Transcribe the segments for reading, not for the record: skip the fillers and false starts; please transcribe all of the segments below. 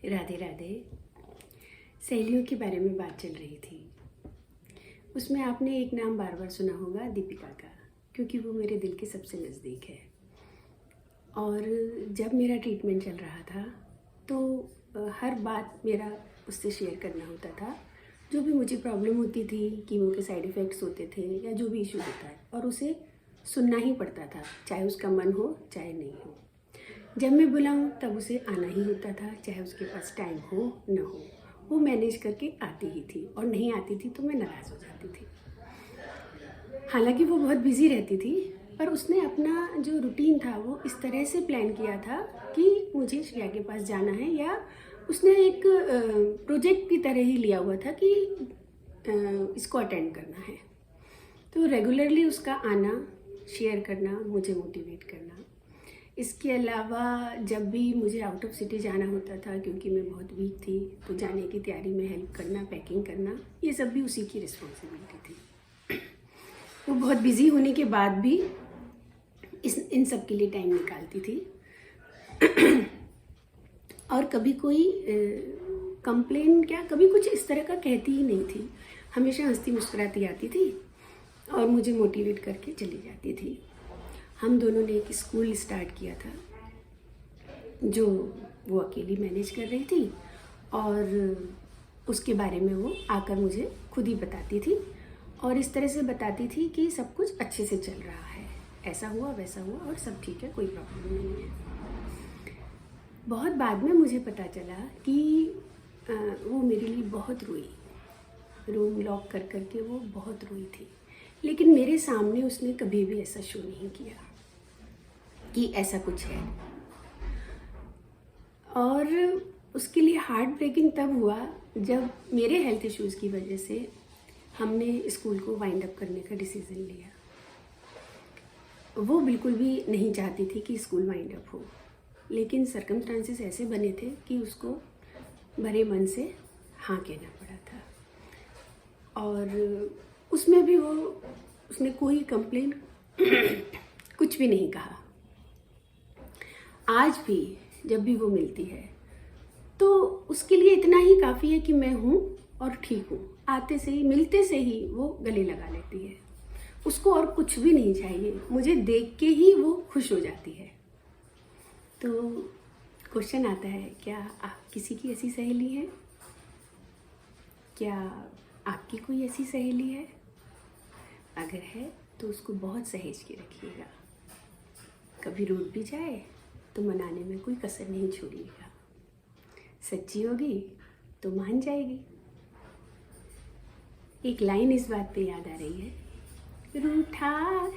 राधे राधे। सहेलियों के बारे में बात चल रही थी। उसमें आपने एक नाम बार बार सुना होगा, दीपिका का, क्योंकि वो मेरे दिल के सबसे नज़दीक है। और जब मेरा ट्रीटमेंट चल रहा था तो हर बात मेरा उससे शेयर करना होता था। जो भी मुझे प्रॉब्लम होती थी, कीमो के साइड इफ़ेक्ट्स होते थे या जो भी इशू होता है, और उसे सुनना ही पड़ता था, चाहे उसका मन हो चाहे नहीं हो। जब मैं बुलाऊं तब उसे आना ही होता था, चाहे उसके पास टाइम हो न हो। वो मैनेज करके आती ही थी, और नहीं आती थी तो मैं नाराज़ हो जाती थी। हालांकि वो बहुत बिजी रहती थी, पर उसने अपना जो रूटीन था वो इस तरह से प्लान किया था कि मुझे श्रेया के पास जाना है, या उसने एक प्रोजेक्ट की तरह ही लिया हुआ था कि इसको अटेंड करना है। तो रेगुलरली उसका आना, शेयर करना, मुझे मोटिवेट करना। इसके अलावा जब भी मुझे आउट ऑफ सिटी जाना होता था, क्योंकि मैं बहुत वीक थी, तो जाने की तैयारी में हेल्प करना, पैकिंग करना, ये सब भी उसी की रिस्पॉन्सिबिलिटी थी। वो बहुत बिजी होने के बाद भी इन सब के लिए टाइम निकालती थी। और कभी कोई कंप्लेन क्या, कभी कुछ इस तरह का कहती ही नहीं थी। हमेशा हंसती मुस्कुराती आती थी और मुझे मोटिवेट करके चली जाती थी। हम दोनों ने एक स्कूल स्टार्ट किया था जो वो अकेली मैनेज कर रही थी, और उसके बारे में वो आकर मुझे खुद ही बताती थी, और इस तरह से बताती थी कि सब कुछ अच्छे से चल रहा है, ऐसा हुआ वैसा हुआ और सब ठीक है, कोई प्रॉब्लम नहीं है। बहुत बाद में मुझे पता चला कि वो मेरे लिए बहुत रोई, रूम लॉक कर करके वो बहुत रोई थी। लेकिन मेरे सामने उसने कभी भी ऐसा शो नहीं किया कि ऐसा कुछ है। और उसके लिए हार्ट ब्रेकिंग तब हुआ जब मेरे हेल्थ इश्यूज़ की वजह से हमने स्कूल को वाइंड अप करने का डिसीज़न लिया। वो बिल्कुल भी नहीं चाहती थी कि स्कूल वाइंड अप हो, लेकिन सर्कमस्टांसेस ऐसे बने थे कि उसको भरे मन से हाँ कहना पड़ा था। और उसमें भी उसने कोई कंप्लेन कुछ भी नहीं कहा। आज भी जब भी वो मिलती है तो उसके लिए इतना ही काफ़ी है कि मैं हूँ और ठीक हूँ। आते से ही, मिलते से ही वो गले लगा लेती है। उसको और कुछ भी नहीं चाहिए, मुझे देख के ही वो खुश हो जाती है। तो क्वेश्चन आता है, क्या आप किसी की ऐसी सहेली है? क्या आपकी कोई ऐसी सहेली है? अगर है तो उसको बहुत सहेज के रखिएगा। कभी रूठ भी जाए तो मनाने में कोई कसर नहीं छोड़िएगा। सच्ची होगी तो मान जाएगी। एक लाइन इस बात पे याद आ रही है, रूठा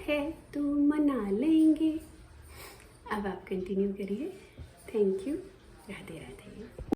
है तो मना लेंगे। अब आप कंटिन्यू करिए। Thank you. राधे राधे।